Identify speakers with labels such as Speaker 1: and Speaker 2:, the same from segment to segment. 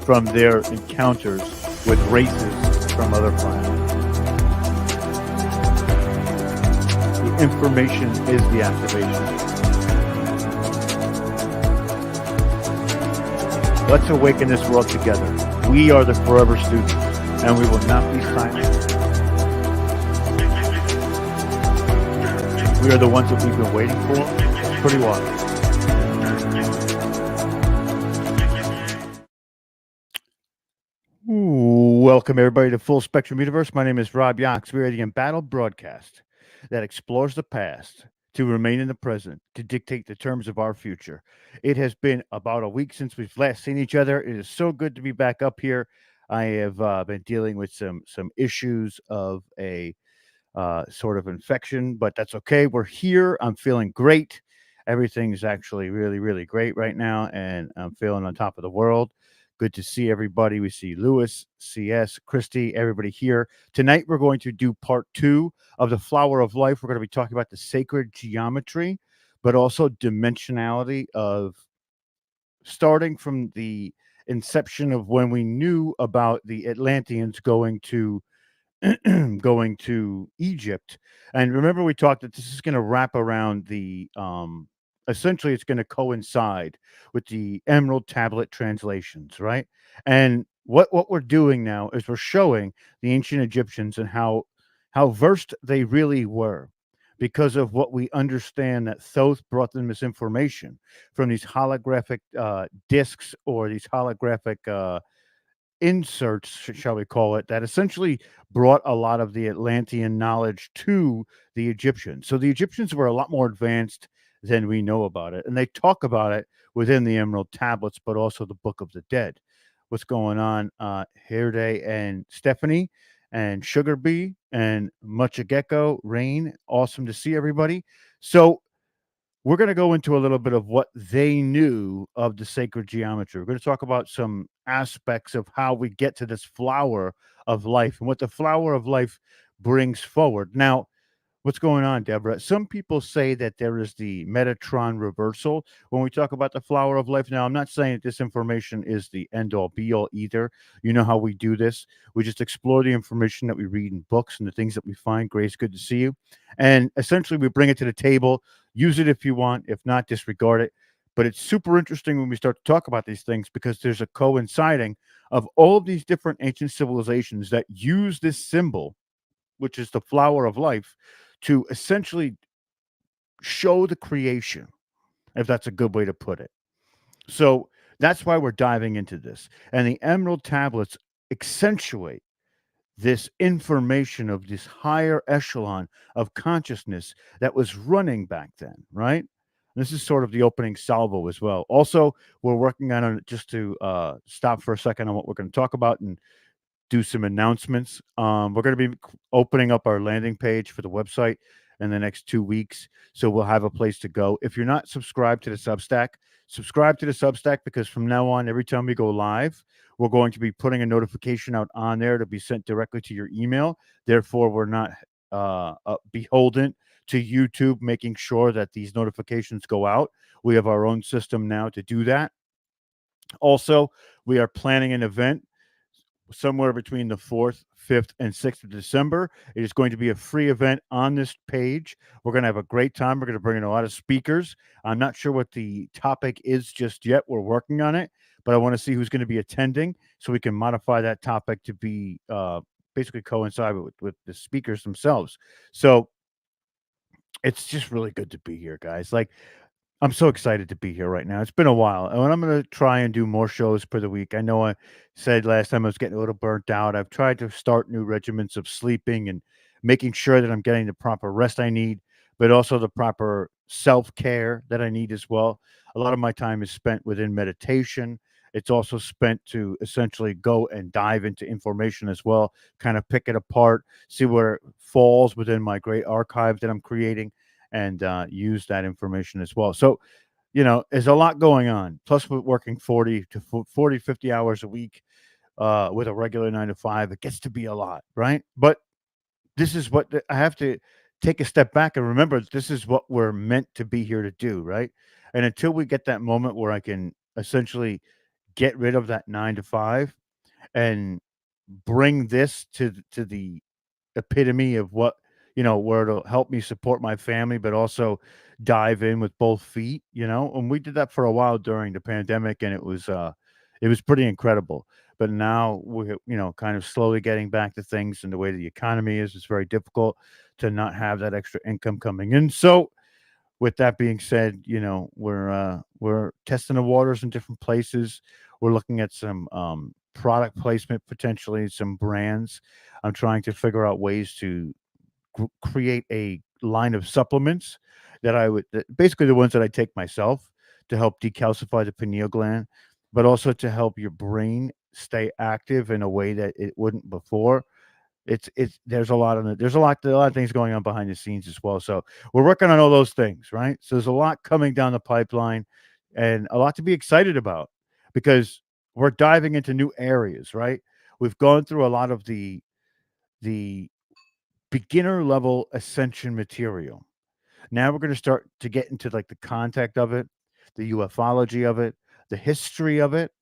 Speaker 1: from their encounters with races from other planets. The information is the activation. Let's awaken this world together. We are the forever students, and we will not be silent. We are the ones that we've been waiting for pretty while. Welcome, everybody, to Full Spectrum Universe. My name is Rob Yox. We are the embattled broadcast that explores the past to remain in the present, to dictate the terms of our future. It has been about a week since we've last seen each other. It is so good to be back up here. I have been dealing with some issues of a sort of infection, but that's okay. We're here. I'm feeling great. Everything's actually really, really great right now, and I'm feeling on top of the world. Good to see everybody. We see Lewis, CS, Christy, everybody here. Tonight, we're going to do part 2 of the Flower of Life. We're going to be talking about the sacred geometry, but also dimensionality of starting from the inception of when we knew about the Atlanteans going to going to Egypt. And remember, we talked that this is going to wrap around the essentially it's going to coincide with the Emerald Tablet translations, right? And what we're doing now is we're showing the ancient Egyptians and how versed they really were because of what we understand that Thoth brought them this information from these holographic discs or these holographic inserts, shall we call it, that essentially brought a lot of the Atlantean knowledge to the Egyptians. So the Egyptians were a lot more advanced than we know about it. And they talk about it within the Emerald Tablets, but also the Book of the Dead. What's going on? Hirde and Stephanie and Sugar Bee and Mucha Gecko, Rain. Awesome to see everybody. So we're going to go into a little bit of what they knew of the sacred geometry. We're going to talk about some aspects of how we get to this flower of life and what the flower of life brings forward. Now, what's going on, Deborah? Some people say that there is the Metatron reversal when we talk about the flower of life. Now, I'm not saying that this information is the end all be all either. You know how we do this. We just explore the information that we read in books and the things that we find. Grace, good to see you. And essentially, we bring it to the table. Use it if you want. If not, disregard it. But it's super interesting when we start to talk about these things because there's a coinciding of all of these different ancient civilizations that use this symbol, which is the flower of life, to essentially show the creation, if that's a good way to put it. So that's why we're diving into this. And the Emerald Tablets accentuate this information of this higher echelon of consciousness that was running back then, right? This is sort of the opening salvo as well. Also, we're working on it just to stop for a second on what we're going to talk about and do some announcements. We're going to be opening up our landing page for the website in the next 2 weeks. So we'll have a place to go. If you're not subscribed to the Substack, subscribe to the Substack because from now on, every time we go live, we're going to be putting a notification out on there to be sent directly to your email. Therefore, we're not beholden to YouTube making sure that these notifications go out. We have our own system now to do that. Also, we are planning an event somewhere between the 4th, 5th, and 6th of December. It is going to be a free event on this page. We're going to have a great time. We're going to bring in a lot of speakers. I'm not sure what the topic is just yet. We're working on it, but I want to see who's going to be attending so we can modify that topic to be basically coincide with the speakers themselves. So it's just really good to be here, guys. Like, I'm so excited to be here right now. It's been a while, and I'm going to try and do more shows per the week. I know I said last time I was getting a little burnt out. I've tried to start new regimens of sleeping and making sure that I'm getting the proper rest I need, but also the proper self-care that I need as well. A lot of my time is spent within meditation. It's also spent to essentially go and dive into information as well, kind of pick it apart, see where it falls within my great archive that I'm creating, and use that information as well. So, there's a lot going on. Plus, we're working 50 hours a week with a regular 9 to 5. It gets to be a lot, right? But this is what I have to take a step back and remember this is what we're meant to be here to do, right? And until we get that moment where I can essentially get rid of that 9 to 5 and bring this to the epitome of what, where it'll help me support my family, but also dive in with both feet, and we did that for a while during the pandemic, and it was pretty incredible. But now we're, kind of slowly getting back to things, and the way the economy is, it's very difficult to not have that extra income coming in. So with that being said, we're testing the waters in different places. We're looking at some product placement, potentially some brands. I'm trying to figure out ways to create a line of supplements basically the ones that I take myself to help decalcify the pineal gland, but also to help your brain stay active in a way that it wouldn't before. It's there's a lot of things going on behind the scenes as well. So we're working on all those things, right? So there's a lot coming down the pipeline and a lot to be excited about because we're diving into new areas, right? We've gone through a lot of the beginner level ascension material. Now we're going to start to get into like the contact of it, the ufology of it, the history of it,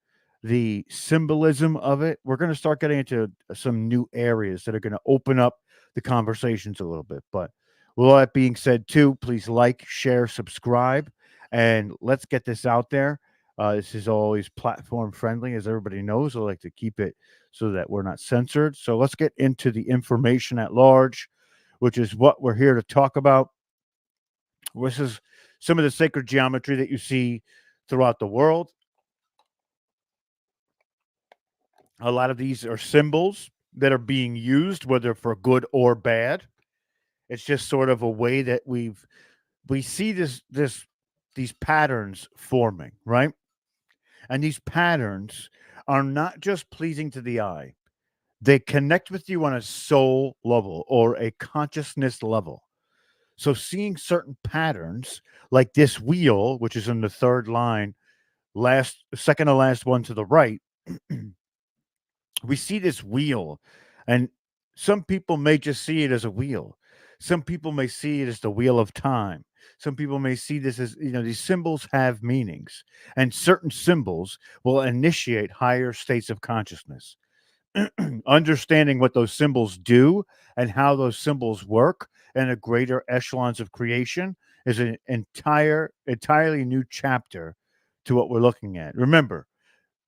Speaker 1: the symbolism of it. We're going to start getting into some new areas that are going to open up the conversations a little bit. But with all that being said, too, please like, share, subscribe, and let's get this out there. This is always platform friendly, as everybody knows. I like to keep it so that we're not censored. So let's get into the information at large, which is what we're here to talk about. This is some of the sacred geometry that you see throughout the world. A lot of these are symbols that are being used, whether for good or bad. It's just sort of a way that we see these patterns forming, right? And these patterns are not just pleasing to the eye. They connect with you on a soul level or a consciousness level. So seeing certain patterns like this wheel, which is in the third line, last second to last one to the right, we see this wheel, and some people may just see it as a wheel. Some people may see it as the wheel of time. Some people may see this as, these symbols have meanings, and certain symbols will initiate higher states of consciousness. Understanding what those symbols do and how those symbols work in a greater echelons of creation is an entirely new chapter to what we're looking at. Remember,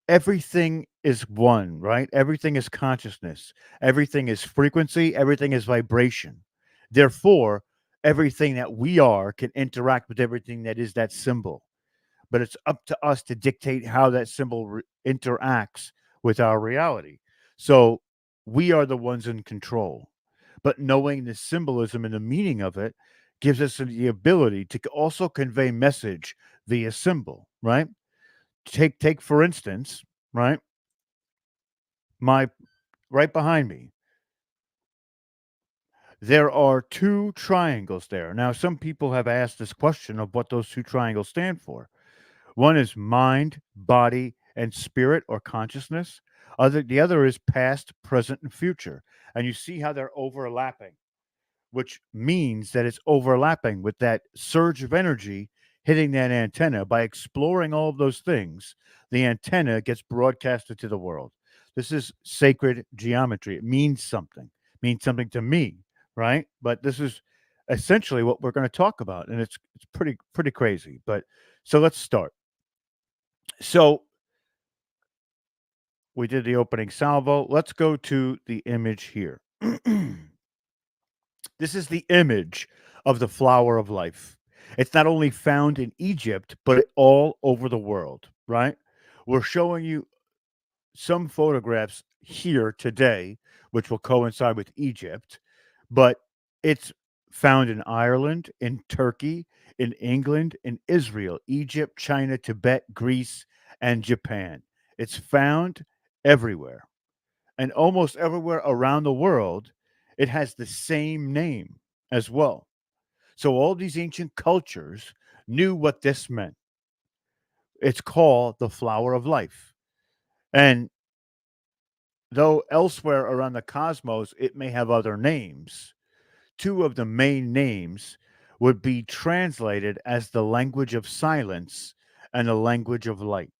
Speaker 1: everything is one, right? Everything is consciousness. Everything is frequency. Everything is vibration. Therefore, everything that we are can interact with everything that is that symbol. But it's up to us to dictate how that symbol interacts with our reality. So we are the ones in control. But knowing the symbolism and the meaning of it gives us the ability to also convey message via symbol, right? Take for instance, right? My right behind me, there are two triangles there. Now, some people have asked this question of what those two triangles stand for. One is mind, body, and spirit or consciousness. The other is past, present, and future. And you see how they're overlapping, which means that it's overlapping with that surge of energy hitting that antenna. By exploring all of those things, the antenna gets broadcasted to the world. This is sacred geometry. It means something to me, right? But this is essentially what we're going to talk about, and it's pretty crazy. But so let's start. So we did the opening salvo. Let's go to the image here. This is the image of the flower of life. It's not only found in Egypt, but all over the world, right? We're showing you some photographs here today, which will coincide with Egypt, but it's found in Ireland, in Turkey, in England, in Israel, Egypt, China, Tibet, Greece, and Japan. It's found everywhere. And almost everywhere around the world, it has the same name as well. So all these ancient cultures knew what this meant. It's called the flower of life. And though elsewhere around the cosmos it may have other names, two of the main names would be translated as the language of silence and the language of light.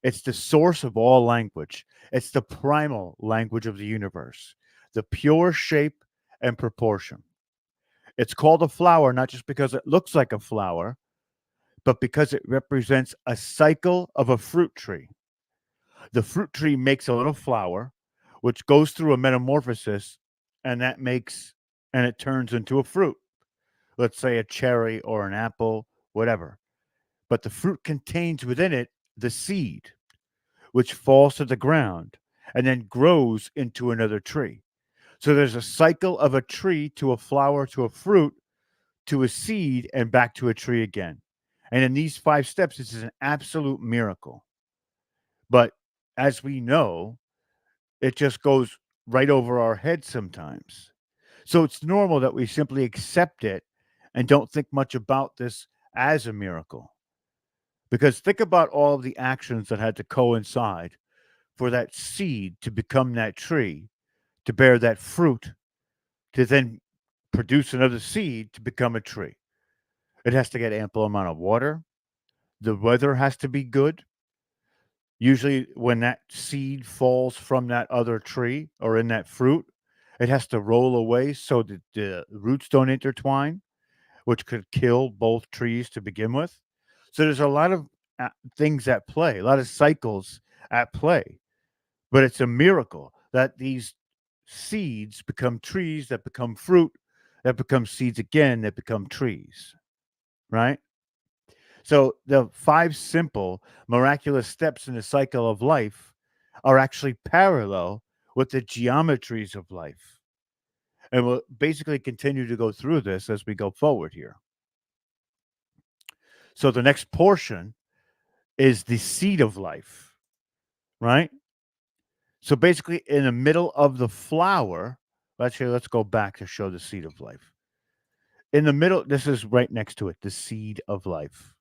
Speaker 1: It's the source of all language. It's the primal language of the universe, the pure shape and proportion. It's called a flower not just because it looks like a flower, but because it represents a cycle of a fruit tree. The fruit tree makes a little flower, which goes through a metamorphosis, and that makes and it turns into a fruit. Let's say a cherry or an apple, whatever. But the fruit contains within it the seed, which falls to the ground and then grows into another tree. So there's a cycle of a tree to a flower to a fruit to a seed and back to a tree again. And in these 5 steps, this is an absolute miracle. But as we know, it just goes right over our heads sometimes. So it's normal that we simply accept it and don't think much about this as a miracle. Because think about all of the actions that had to coincide for that seed to become that tree, to bear that fruit, to then produce another seed to become a tree. It has to get ample amount of water. The weather has to be good. Usually, when that seed falls from that other tree or in that fruit, it has to roll away so that the roots don't intertwine, which could kill both trees to begin with. So there's a lot of things at play, a lot of cycles at play. But it's a miracle that these seeds become trees, that become fruit, that become seeds again, that become trees, right? So the 5 simple miraculous steps in the cycle of life are actually parallel with the geometries of life. And we'll basically continue to go through this as we go forward here. So the next portion is the seed of life, right? So basically, in the middle of the flower, actually, let's go back to show the seed of life. In the middle, this is right next to it, the seed of life.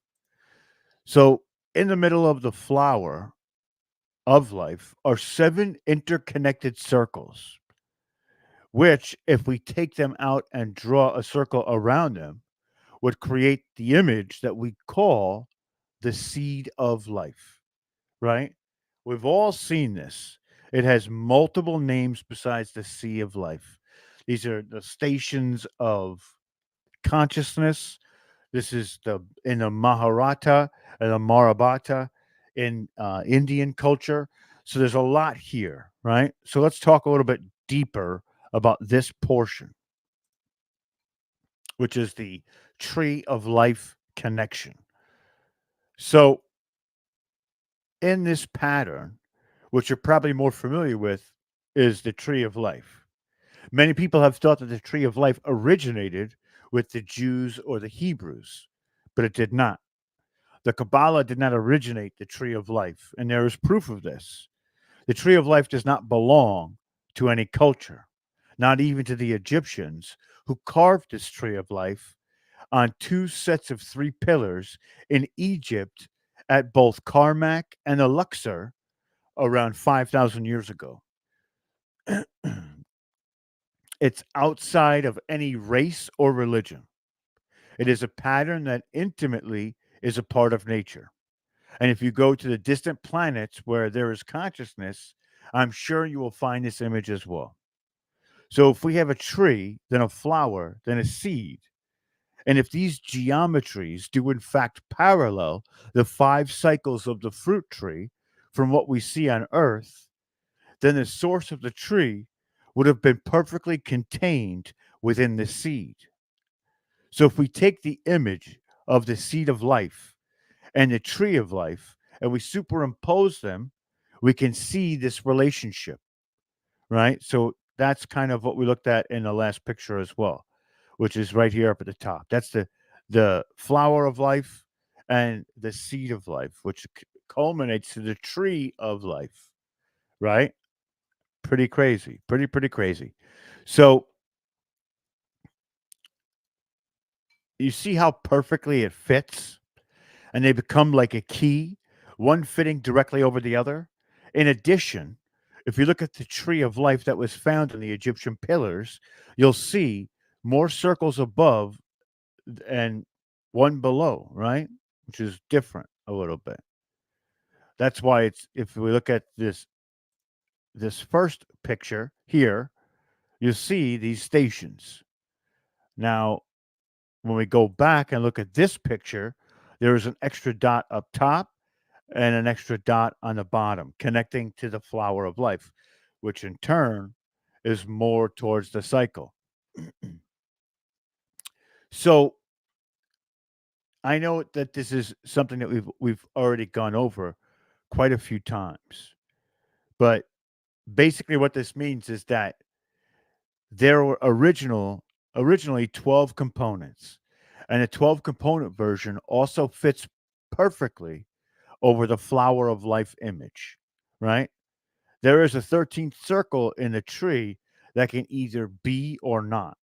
Speaker 1: So in the middle of the flower of life are 7 interconnected circles, which, if we take them out and draw a circle around them, would create the image that we call the seed of life, right? We've all seen this. It has multiple names besides the sea of life. These are the stations of consciousness. This is the in the Maharata and the Mahabharata in Indian culture. So there's a lot here, right? So let's talk a little bit deeper about this portion, which is the tree of life connection. So in this pattern, which you're probably more familiar with, is the tree of life. Many people have thought that the tree of life originated with the Jews or the Hebrews, but it did not. The Kabbalah did not originate the tree of life, and there is proof of this. The tree of life does not belong to any culture, not even to the Egyptians who carved this tree of life on 2 sets of 3 pillars in Egypt at both Karnak and the Luxor around 5,000 years ago. It's outside of any race or religion. It is a pattern that intimately is a part of nature. And if you go to the distant planets where there is consciousness, I'm sure you will find this image as well. So if we have a tree, then a flower, then a seed, and if these geometries do in fact parallel the 5 cycles of the fruit tree from what we see on Earth, then the source of the tree would have been perfectly contained within the seed. So if we take the image of the seed of life and the tree of life and we superimpose them, we can see this relationship, right? So that's kind of what we looked at in the last picture as well, which is right here up at the top. That's the flower of life and the seed of life, which culminates to the tree of life, right? Pretty crazy. Pretty crazy. So you see how perfectly it fits and they become like a key, one fitting directly over the other. In addition, if you look at the tree of life that was found in the Egyptian pillars, you'll see more circles above and one below, right? Which is different a little bit. That's why it's, if we look at this first picture here, you see these stations. Now, when we go back and look at this picture, there is an extra dot up top and an extra dot on the bottom connecting to the flower of life, which in turn is more towards the cycle. So I know that this is something that we've already gone over quite a few times, but basically what this means is that there were originally 12 components, and the 12 component version also fits perfectly over the flower of life image, right? There is a 13th circle in the tree that can either be or not.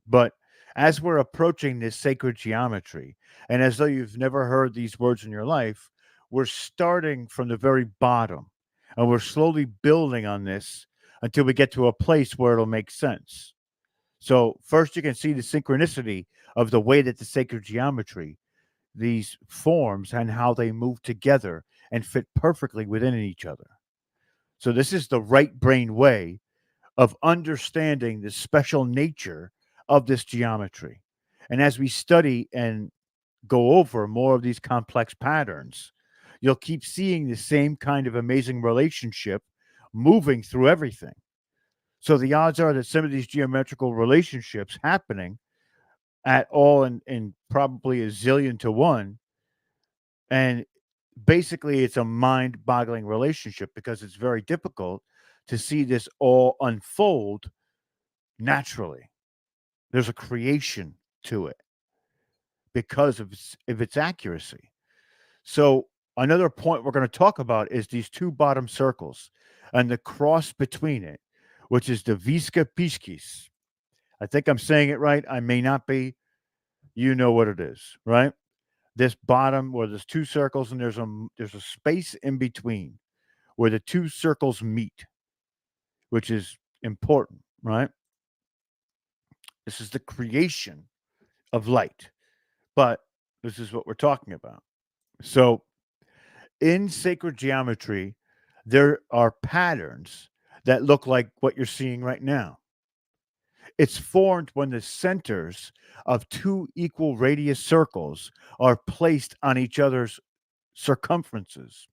Speaker 1: But as we're approaching this sacred geometry, and as though you've never heard these words in your life, we're starting from the very bottom and we're slowly building on this until we get to a place where it'll make sense. So, first, you can see the synchronicity of the way that the sacred geometry, these forms, and how they move together and fit perfectly within each other. So, this is the right brain way of understanding the special nature of this geometry. And as we study and go over more of these complex patterns, you'll keep seeing the same kind of amazing relationship moving through everything. So the odds are that some of these geometrical relationships happening at all in probably a zillion to one. And basically, it's a mind boggling relationship because it's very difficult to see this all unfold naturally. There's a creation to it because of its accuracy. So, another point we're going to talk about is these two bottom circles and the cross between it, which is the Vesica Piscis. I think I'm saying it right. I may not be. You know what it is, right? This bottom where there's two circles and there's a space in between where the two circles meet, which is important, right? This is the creation of light, but this is what we're talking about. So, in sacred geometry, there are patterns that look like what you're seeing right now. It's formed when the centers of two equal radius circles are placed on each other's circumferences.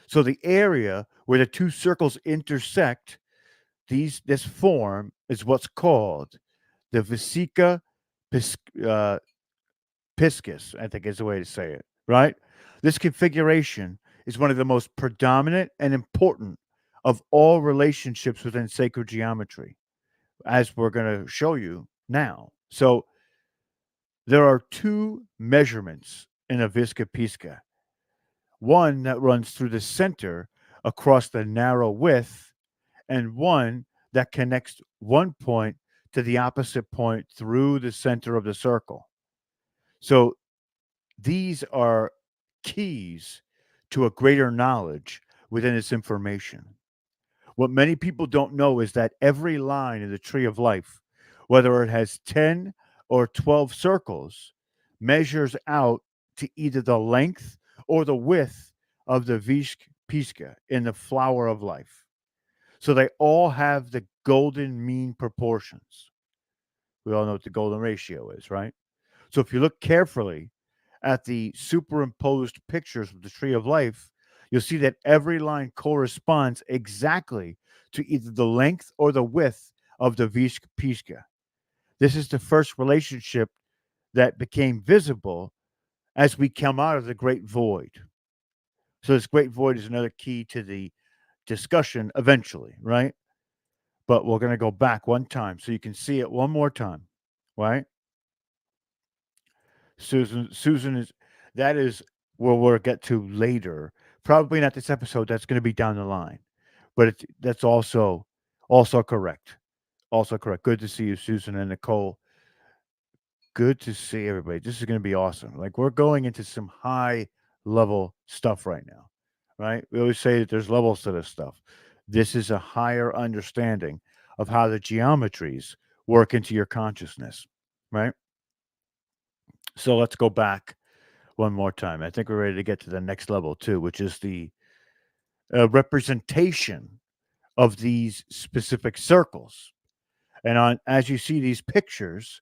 Speaker 1: So the area where the two circles intersect, this form is what's called the Vesica Pis, uh, Piscis, I think is the way to say it, right? This configuration is one of the most predominant and important of all relationships within sacred geometry, as we're going to show you now. So there are two measurements in a Vesica Piscis, one that runs through the center across the narrow width, and one that connects one point to the opposite point through the center of the circle. So these are keys to a greater knowledge within this information. What many people don't know is that every line in the tree of life, whether it has 10 or 12 circles, measures out to either the length or the width of the Pisca in the flower of life. So they all have the golden mean proportions. We all know what the golden ratio is, right? So if you look carefully at the superimposed pictures of the tree of life, you'll see that every line corresponds exactly to either the length or the width of the Pisca. This is the first relationship that became visible as we come out of the great void. So this great void is another key to the discussion eventually, right? But we're going to go back one time so you can see it one more time, right? Susan is that is where we'll get to later. Probably not this episode. That's going to be down the line, but that's also correct. Also correct. Good to see you, Susan and Nicole. Good to see everybody. This is going to be awesome. Like we're going into some high level stuff right now, right? We always say that there's levels to this stuff. This is a higher understanding of how the geometries work into your consciousness, right? So let's go back one more time. I think we're ready to get to the next level too, which is the representation of these specific circles. And on as you see these pictures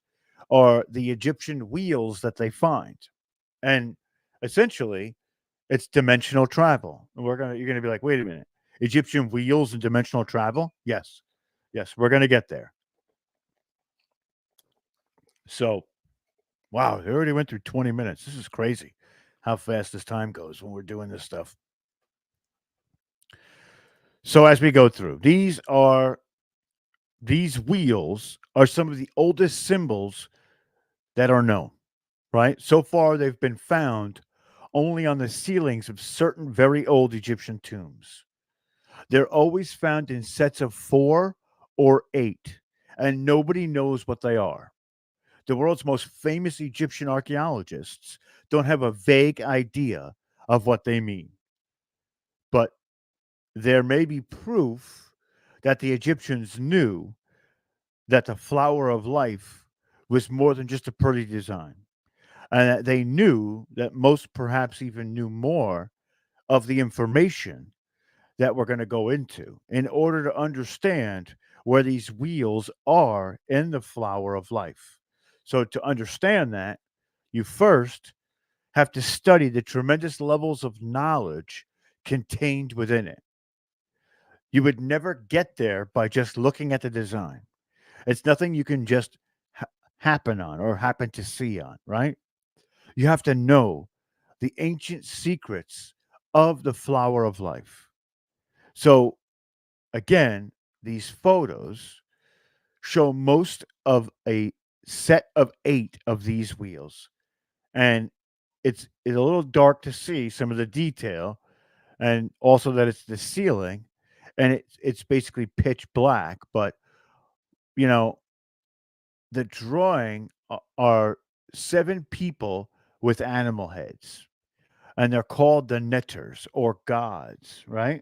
Speaker 1: are the Egyptian wheels that they find. And essentially it's dimensional travel. And you're gonna be like, wait a minute, Egyptian wheels and dimensional travel? Yes. Yes, we're gonna get there. So wow, they already went through 20 minutes. This is crazy how fast this time goes when we're doing this stuff. So as we go through, these wheels are some of the oldest symbols that are known, right? So far they've been found only on the ceilings of certain very old Egyptian tombs. They're always found in sets of 4 or 8, and nobody knows what they are. The world's most famous Egyptian archaeologists don't have a vague idea of what they mean. But there may be proof that the Egyptians knew that the flower of life was more than just a pretty design, and that they knew that most perhaps even knew more of the information that we're going to go into in order to understand where these wheels are in the flower of life. So, to understand that, you first have to study the tremendous levels of knowledge contained within it. You would never get there by just looking at the design. It's nothing you can just ha- happen on or happen to see on, right? You have to know the ancient secrets of the flower of life. So, again, these photos show most of a set of 8 of these wheels. And it's a little dark to see some of the detail, and also that it's the ceiling, and it's basically pitch black, but you know, the drawing are 7 people with animal heads, and they're called the netters or gods, right?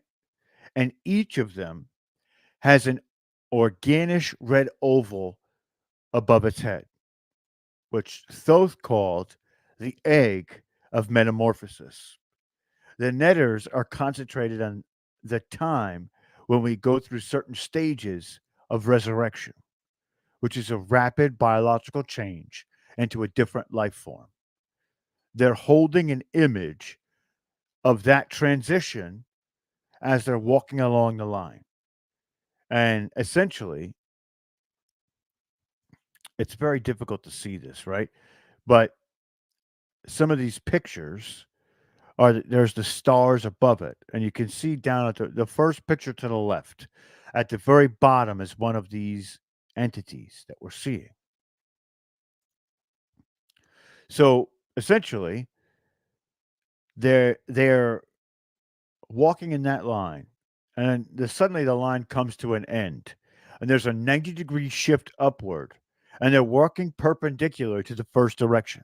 Speaker 1: And each of them has an organish red oval above its head, which Thoth called the egg of metamorphosis. The netters are concentrated on the time when we go through certain stages of resurrection, which is a rapid biological change into a different life form. They're holding an image of that transition as they're walking along the line. And essentially, it's very difficult to see this, right? But some of these pictures there's the stars above it, and you can see down at the first picture to the left, at the very bottom is one of these entities that we're seeing. So essentially, they're walking in that line, and suddenly the line comes to an end, and there's a 90-degree shift upward, and they're walking perpendicular to the first direction.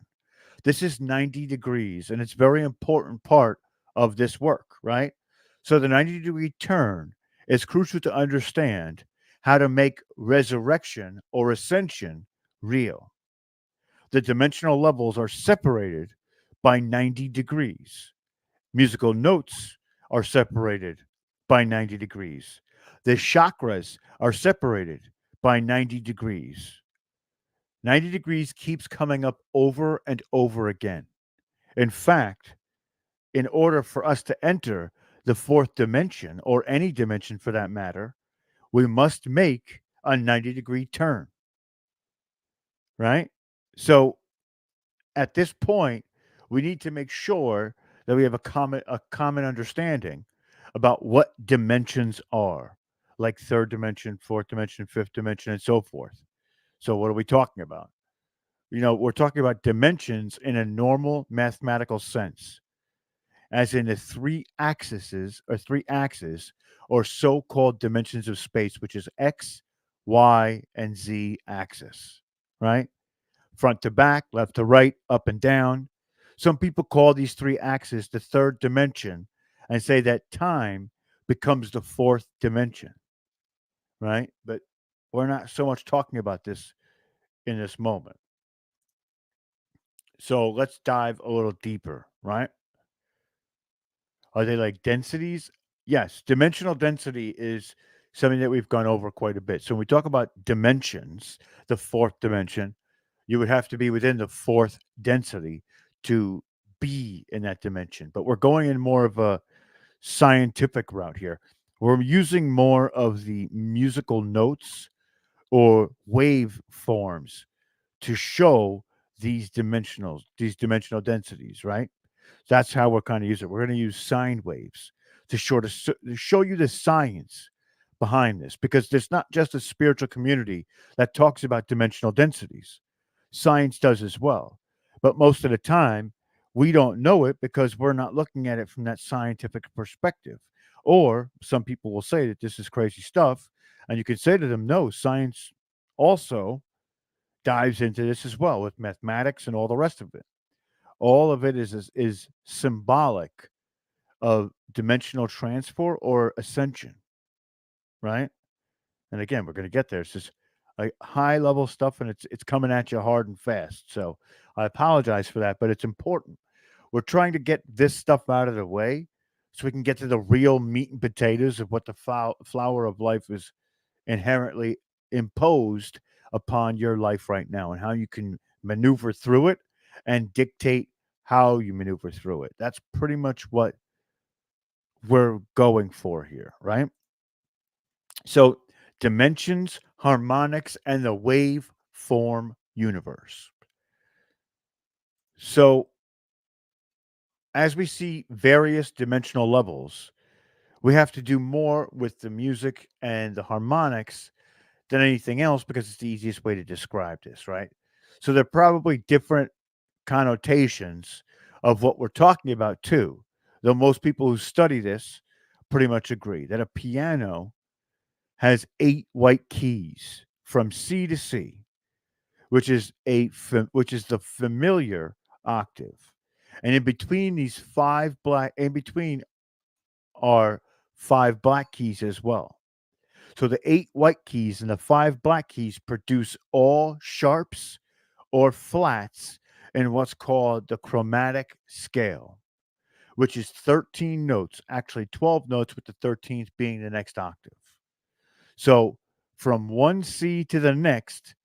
Speaker 1: This is 90 degrees, and it's very important part of this work, right? So the 90-degree turn is crucial to understand how to make resurrection or ascension real. The dimensional levels are separated by 90 degrees. Musical notes are separated by 90 degrees. The chakras are separated by 90 degrees. 90 degrees keeps coming up over and over again. In fact, in order for us to enter the fourth dimension, or any dimension for that matter, we must make a 90-degree turn, right? So at this point, we need to make sure that we have a common understanding about what dimensions are, like third dimension, fourth dimension, fifth dimension, and so forth. So what are we talking about? We're talking about dimensions in a normal mathematical sense, as in the three axes or so-called dimensions of space, which is x, y, and z axis, right? Front to back, left to right, up and down. Some people call these three axes the third dimension and say that time becomes the fourth dimension, right? But we're not so much talking about this in this moment. So let's dive a little deeper, right? Are they like densities? Yes, dimensional density is something that we've gone over quite a bit. So when we talk about dimensions, the fourth dimension, you would have to be within the fourth density to be in that dimension. But we're going in more of a scientific route here. We're using more of the musical notes or wave forms to show these dimensional densities, right? That's how we're kind of use it. We're going to use sine waves to show you the science behind this, because there's not just a spiritual community that talks about dimensional densities. Science does as well, but most of the time we don't know it because we're not looking at it from that scientific perspective. Or some people will say that this is crazy stuff, and you can say to them, no, science also dives into this as well with mathematics and all the rest of it. All of it is symbolic of dimensional transfer or ascension, right? And again, we're going to get there. It's just like high level stuff, and it's coming at you hard and fast. So I apologize for that, but it's important. We're trying to get this stuff out of the way so we can get to the real meat and potatoes of what the flower of life is inherently imposed upon your life right now, and how you can maneuver through it and dictate how you maneuver through it. That's pretty much what we're going for here, right? So, dimensions, harmonics, and the wave form universe. So, as we see various dimensional levels, we have to do more with the music and the harmonics than anything else because it's the easiest way to describe this, right? So, they're probably different connotations of what we're talking about, too. Though most people who study this pretty much agree that a piano has 8 white keys from C to C, which is which is the familiar octave. And in between are 5 black keys as well. So the 8 white keys and the 5 black keys produce all sharps or flats in what's called the chromatic scale, which is 13 notes, actually 12 notes, with the 13th being the next octave. So from one C to the next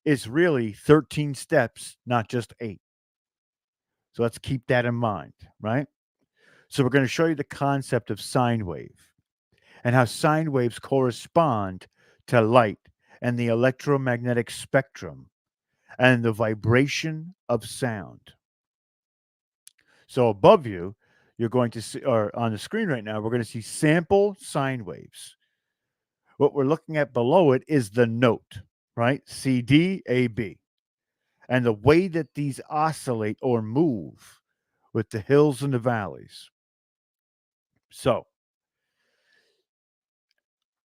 Speaker 1: is really 13 steps, not just 8. So let's keep that in mind, right? So we're going to show you the concept of sine wave and how sine waves correspond to light and the electromagnetic spectrum and the vibration of sound. So above you, you're going to see, or on the screen right now, we're going to see sample sine waves. What we're looking at below it is the note, right? C, D, A, B. And the way that these oscillate or move with the hills and the valleys. So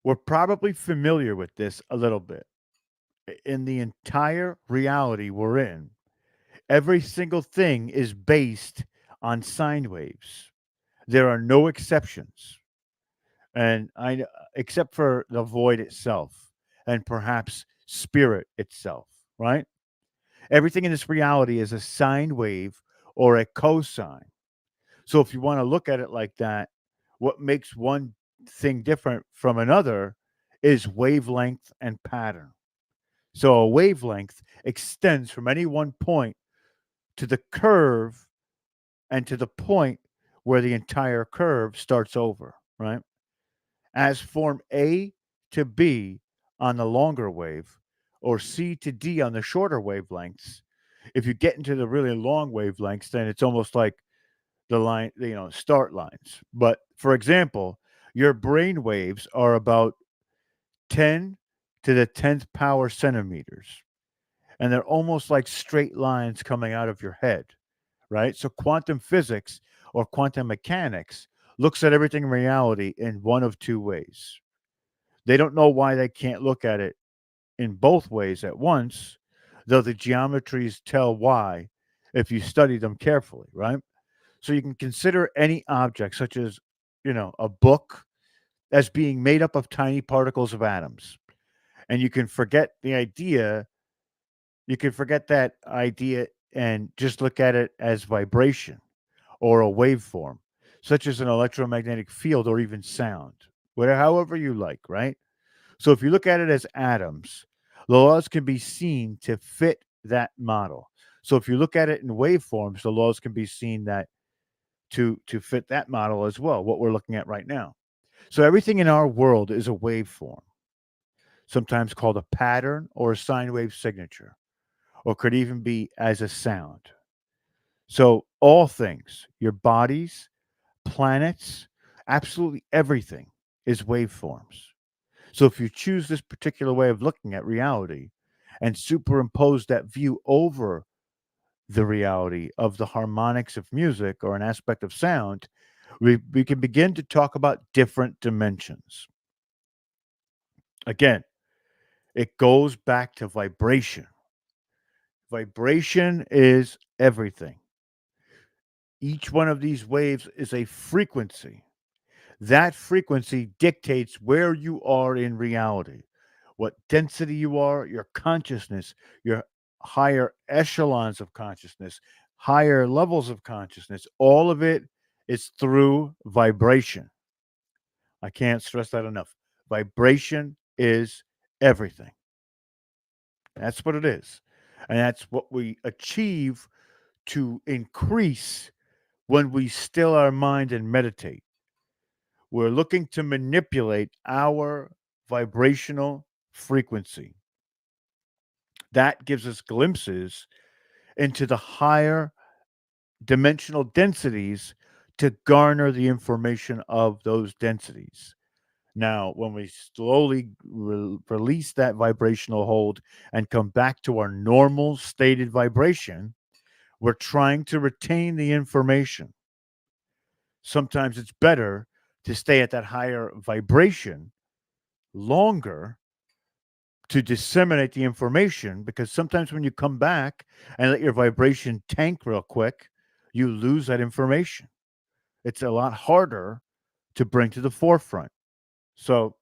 Speaker 1: we're probably familiar with this a little bit. In the entire reality we're in, every single thing is based on sine waves. There are no exceptions. And except for the void itself and perhaps spirit itself, right? Everything in this reality is a sine wave or a cosine. So if you want to look at it like that, what makes one thing different from another is wavelength and pattern. So a wavelength extends from any one point to the curve and to the point where the entire curve starts over, right? As form A to B on the longer wave, or C to D on the shorter wavelengths. If you get into the really long wavelengths, then it's almost like the line, start lines. But for example, your brain waves are about 10 to the 10th power centimeters, and they're almost like straight lines coming out of your head, right? So quantum physics or quantum mechanics looks at everything in reality in one of two ways. They don't know why they can't look at it in both ways at once, though the geometries tell why if you study them carefully, right? So you can consider any object, such as, a book, as being made up of tiny particles of atoms. And you can forget that idea and just look at it as vibration or a waveform, such as an electromagnetic field or even sound, whatever, however you like, right? So if you look at it as atoms, the laws can be seen to fit that model. So if you look at it in waveforms, the laws can be seen that to fit that model as well, what we're looking at right now. So everything in our world is a waveform, sometimes called a pattern or a sine wave signature, or could even be as a sound. So all things, your bodies, planets, absolutely everything is waveforms. So if you choose this particular way of looking at reality and superimpose that view over the reality of the harmonics of music or an aspect of sound, we can begin to talk about different dimensions. Again, it goes back to vibration. Vibration is everything. Each one of these waves is a frequency. That frequency dictates where you are in reality, what density you are, your consciousness, your higher echelons of consciousness, higher levels of consciousness. All of it is through vibration. I can't stress that enough. Vibration is everything. That's what it is. And that's what we achieve to increase when we still our mind and meditate. We're looking to manipulate our vibrational frequency. That gives us glimpses into the higher dimensional densities to garner the information of those densities. Now, when we slowly release that vibrational hold and come back to our normal stated vibration, we're trying to retain the information. Sometimes it's better to stay at that higher vibration longer to disseminate the information, because sometimes when you come back and let your vibration tank real quick, you lose that information. It's a lot harder to bring to the forefront. So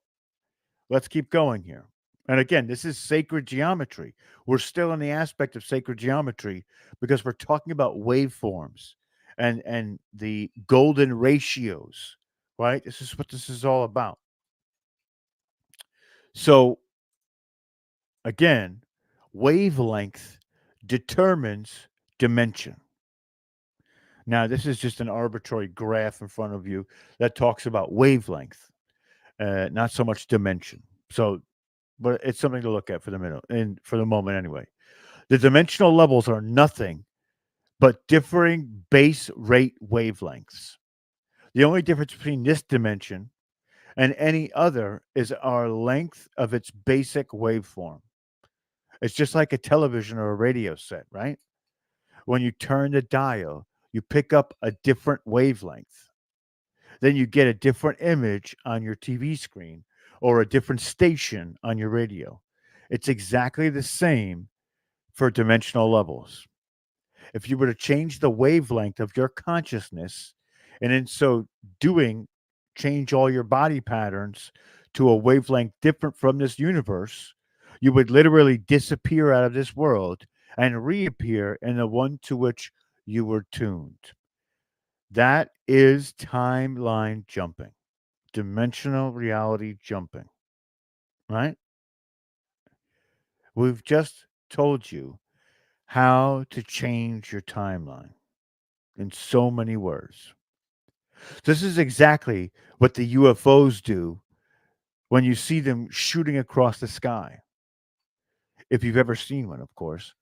Speaker 1: let's keep going here. And again, this is sacred geometry. We're still in the aspect of sacred geometry because we're talking about waveforms and the golden ratios, right? This is what this is all about. So again, wavelength determines dimension. Now, this is just an arbitrary graph in front of you that talks about wavelength, not so much dimension. So, but it's something to look at for the minute and for the moment anyway. The dimensional levels are nothing but differing base rate wavelengths. The only difference between this dimension and any other is our length of its basic waveform. It's just like a television or a radio set, right? When you turn the dial, you pick up a different wavelength. Then you get a different image on your TV screen or a different station on your radio. It's exactly the same for dimensional levels. If you were to change the wavelength of your consciousness, and in so doing, change all your body patterns to a wavelength different from this universe, you would literally disappear out of this world and reappear in the one to which you were tuned. That is timeline jumping, dimensional reality jumping, right? We've just told you how to change your timeline in so many words. This is exactly what the UFOs do when you see them shooting across the sky. If you've ever seen one, of course.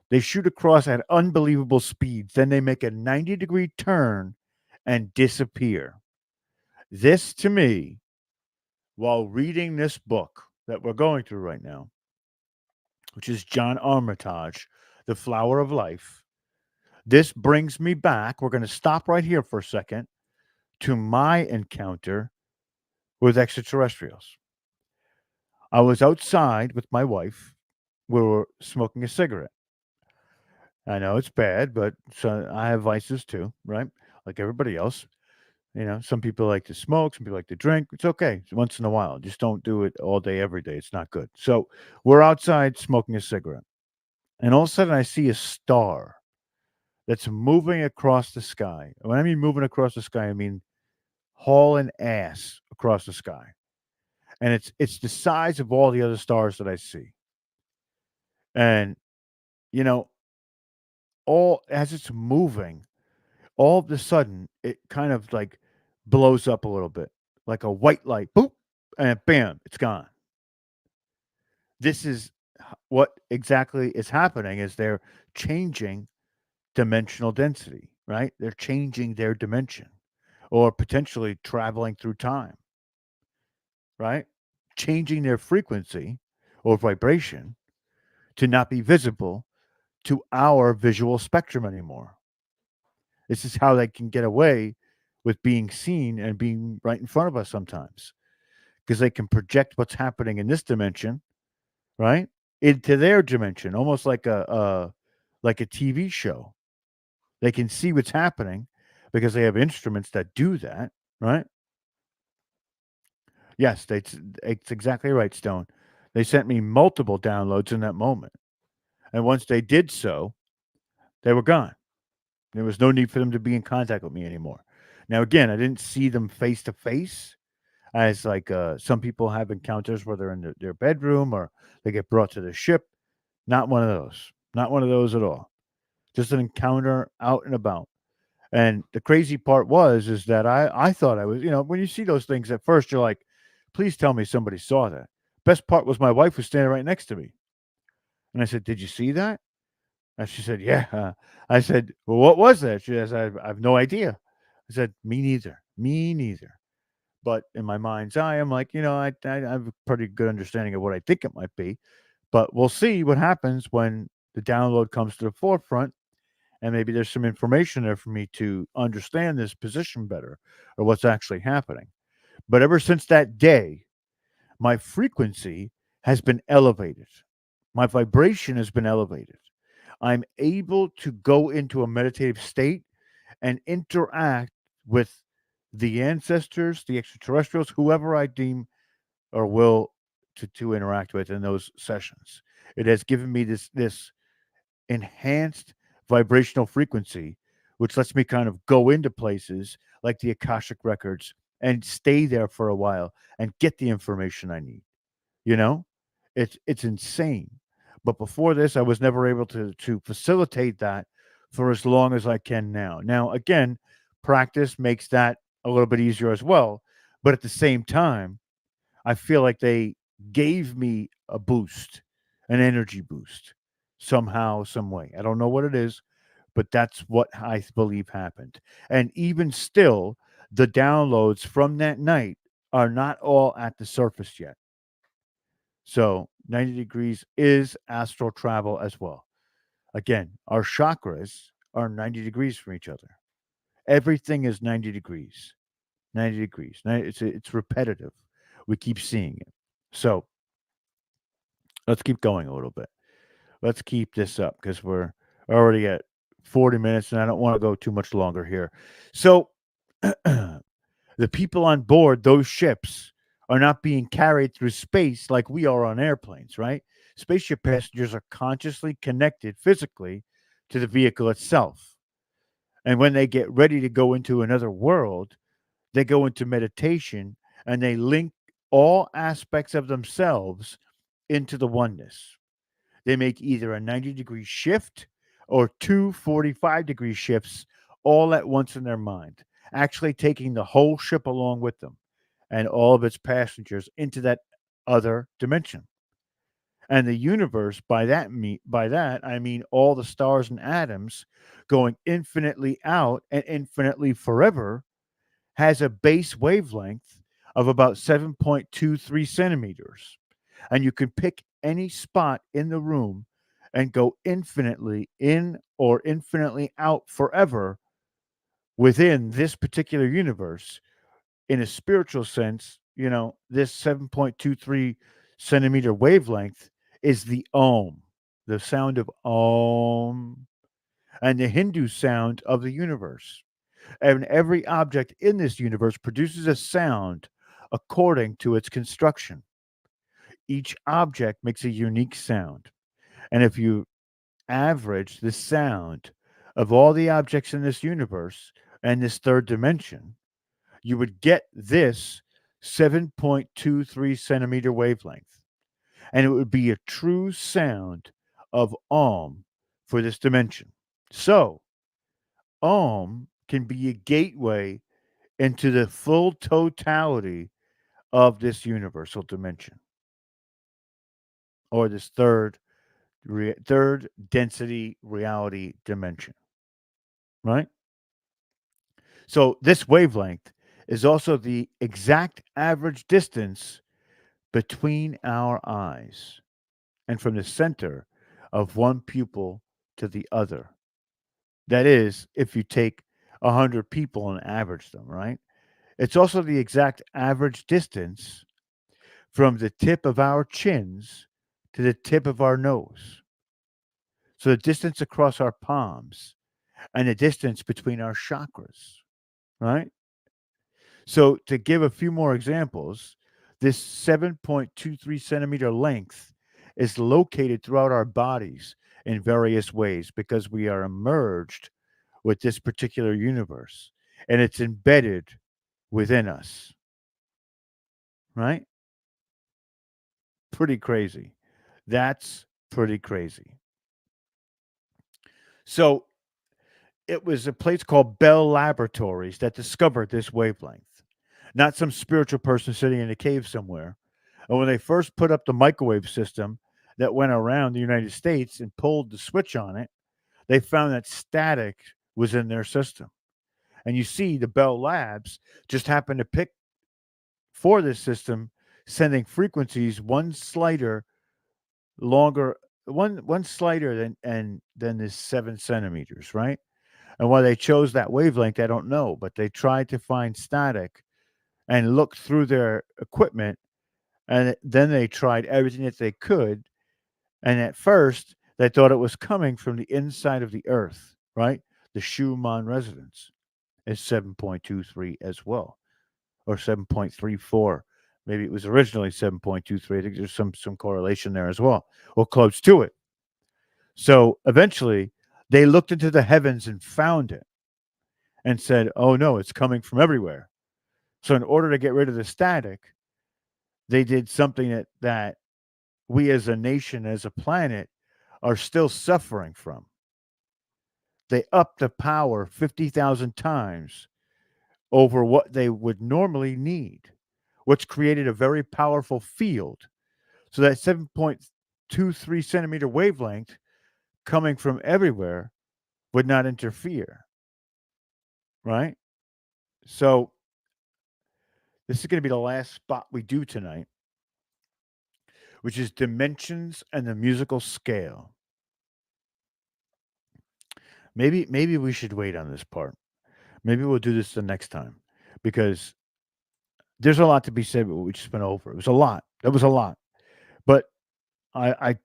Speaker 1: They shoot across at unbelievable speeds, then they make a 90-degree turn and disappear. This, to me, while reading this book that we're going through right now, which is John Armitage, The Flower of Life, this brings me back. We're going to stop right here for a second to my encounter with extraterrestrials. I was outside with my wife. We were smoking a cigarette. I know it's bad, but so I have vices too, right? Like everybody else. You know, some people like to smoke, some people like to drink. It's okay once in a while. Just don't do it all day, every day. It's not good. So we're outside smoking a cigarette. And all of a sudden I see a star. that's moving across the sky. When I mean moving across the sky, I mean hauling ass across the sky. And it's the size of all the other stars that I see. And you know, all as it's moving, all of a sudden it kind of like blows up a little bit, like a white light, boop, and bam, it's gone. This is what exactly is happening is they're changing dimensional density, right? They're changing their dimension or potentially traveling through time, right? Changing their frequency or vibration to not be visible to our visual spectrum anymore. This is how they can get away with being seen and being right in front of us sometimes because they can project what's happening in this dimension, right, into their dimension, almost like a TV show. They can see what's happening because they have instruments that do that, right? Yes, it's exactly right, Stone. They sent me multiple downloads in that moment, and once they did so, they were gone. There was no need for them to be in contact with me anymore. Now, again, I didn't see them face to face, as like some people have encounters where they're in their bedroom or they get brought to the ship. Not one of those. Not one of those at all. Just an encounter out and about. And the crazy part was is that I thought I was, when you see those things at first, you're like, please tell me somebody saw that. Best part was my wife was standing right next to me. And I said, did you see that? And she said, yeah. I said, well, what was that? She says, I have no idea. I said, me neither. Me neither. But in my mind's eye, I'm like, I have a pretty good understanding of what I think it might be. But we'll see what happens when the download comes to the forefront. And maybe there's some information there for me to understand this position better or what's actually happening. But ever since that day, my frequency has been elevated. My vibration has been elevated. I'm able to go into a meditative state and interact with the ancestors, the extraterrestrials, whoever I deem or will to interact with in those sessions. It has given me this enhanced vibrational frequency, which lets me kind of go into places like the Akashic records and stay there for a while and get the information I need. You know, it's insane. But before this, I was never able to facilitate that for as long as I can now. Now, again, practice makes that a little bit easier as well. But at the same time, I feel like they gave me a boost, an energy boost, somehow, some way. I don't know what it is, but that's what I believe happened. And even still, the downloads from that night are not all at the surface yet. So 90 degrees is astral travel as well. Again, our chakras are 90 degrees from each other. Everything is 90 degrees. 90 degrees. It's repetitive. We keep seeing it. So let's keep going a little bit. Let's keep this up because we're already at 40 minutes and I don't want to go too much longer here. So the people on board those ships are not being carried through space like we are on airplanes, right? Spaceship passengers are consciously connected physically to the vehicle itself. And when they get ready to go into another world, they go into meditation and they link all aspects of themselves into the oneness. They make either a 90-degree shift or two 45-degree shifts all at once in their mind, actually taking the whole ship along with them and all of its passengers into that other dimension. And the universe, by that I mean all the stars and atoms going infinitely out and infinitely forever, has a base wavelength of about 7.23 centimeters. And you can pick any spot in the room and go infinitely in or infinitely out forever within this particular universe. In a spiritual sense, this 7.23 centimeter wavelength is the Om, the sound of Om, and the Hindu sound of the universe. And every object in this universe produces a sound according to its construction. Each object makes a unique sound. And if you average the sound of all the objects in this universe and this third dimension, you would get this 7.23 centimeter wavelength. And it would be a true sound of Om for this dimension. So, Om can be a gateway into the full totality of this universal dimension or this third density reality dimension, right? So this wavelength is also the exact average distance between our eyes and from the center of one pupil to the other. That is, if you take 100 people and average them, right? It's also the exact average distance from the tip of our chins to the tip of our nose. So the distance across our palms and the distance between our chakras, right? So to give a few more examples, this 7.23 centimeter length is located throughout our bodies in various ways because we are emerged with this particular universe and it's embedded within us, right? Pretty crazy. That's pretty crazy. So it was a place called Bell Laboratories that discovered this wavelength, not some spiritual person sitting in a cave somewhere. And when they first put up the microwave system that went around the United States and pulled the switch on it, they found that static was in their system. And you see, the Bell Labs just happened to pick for this system, sending frequencies one slighter longer, one slighter than this 7 centimeters, right? And why they chose that wavelength, I don't know, but they tried to find static and looked through their equipment, and then they tried everything that they could. And at first, they thought it was coming from the inside of the Earth, right? The Schumann resonance is 7.23 as well, or 7.34. Maybe it was originally 7.23. I think there's some correlation there as well, or close to it. So eventually, they looked into the heavens and found it and said, "Oh no, it's coming from everywhere." So in order to get rid of the static, they did something that we as a nation, as a planet, are still suffering from. They upped the power 50,000 times over what they would normally need, which created a very powerful field. So that 7.23 centimeter wavelength coming from everywhere would not interfere, right? So this is going to be the last spot we do tonight, which is dimensions and the musical scale. Maybe we should wait on this part. Maybe we'll do this the next time because there's a lot to be said. But we just went over. It was a lot. That was a lot. But I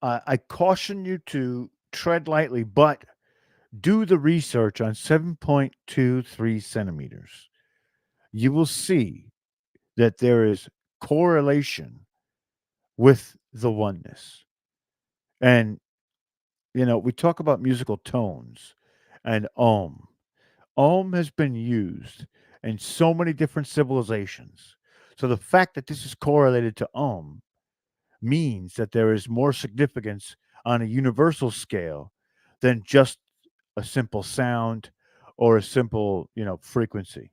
Speaker 1: I I caution you to tread lightly, but do the research on 7.23 centimeters. You will see that there is correlation with the oneness. And we talk about musical tones and Om. Om has been used in so many different civilizations. So the fact that this is correlated to Om means that there is more significance on a universal scale than just a simple sound or a simple, frequency.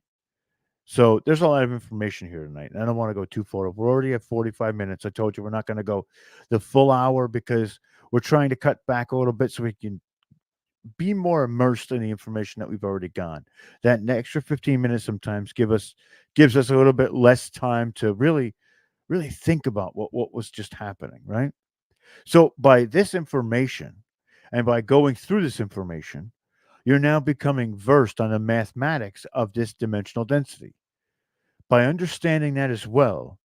Speaker 1: So there's a lot of information here tonight. And I don't want to go too far. We're already at 45 minutes. I told you we're not going to go the full hour because we're trying to cut back a little bit so we can be more immersed in the information that we've already gone. That extra 15 minutes sometimes gives us a little bit less time to really think about what was just happening, right? So by this information and by going through this information, you're now becoming versed on the mathematics of this dimensional density. By understanding that as well,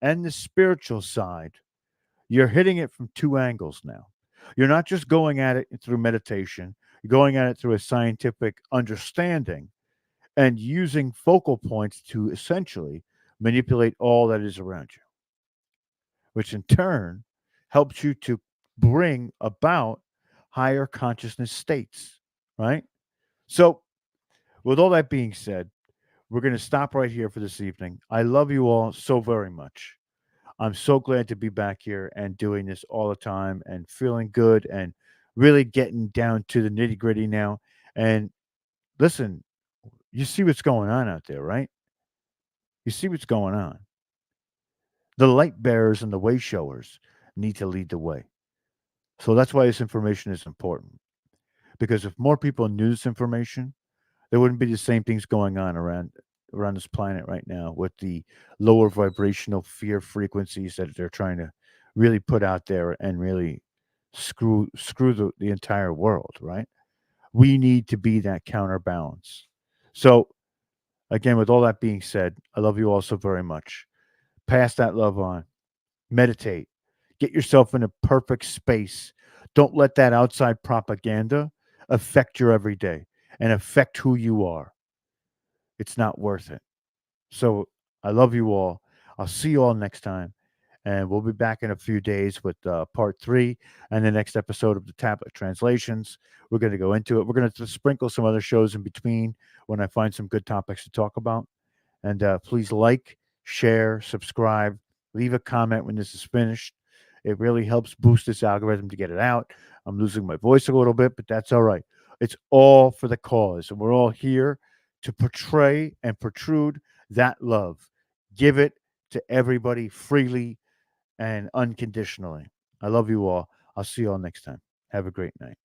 Speaker 1: and the spiritual side, you're hitting it from two angles now. You're not just going at it through meditation, you're going at it through a scientific understanding and using focal points to essentially manipulate all that is around you, which in turn helps you to bring about higher consciousness states, right? So, with all that being said, we're going to stop right here for this evening. I love you all so very much. I'm so glad to be back here and doing this all the time and feeling good and really getting down to the nitty gritty now. And listen, you see what's going on out there, right? You see what's going on. The light bearers and the way showers need to lead the way. So that's why this information is important. Because if more people knew this information, there wouldn't be the same things going on around this planet right now with the lower vibrational fear frequencies that they're trying to really put out there and really screw the entire world, right? We need to be that counterbalance. So again, with all that being said, I love you all so very much. Pass that love on. Meditate. Get yourself in a perfect space. Don't let that outside propaganda affect your everyday and affect who you are. It's not worth it. So I love you all. I'll see you all next time. And we'll be back in a few days with part three and the next episode of the Tablet Translations. We're going to go into it. We're going to sprinkle some other shows in between when I find some good topics to talk about. And please like, share, subscribe, leave a comment when this is finished. It really helps boost this algorithm to get it out. I'm losing my voice a little bit, but that's all right. It's all for the cause. And we're all here to portray and protrude that love. Give it to everybody freely and unconditionally. I love you all. I'll see you all next time. Have a great night.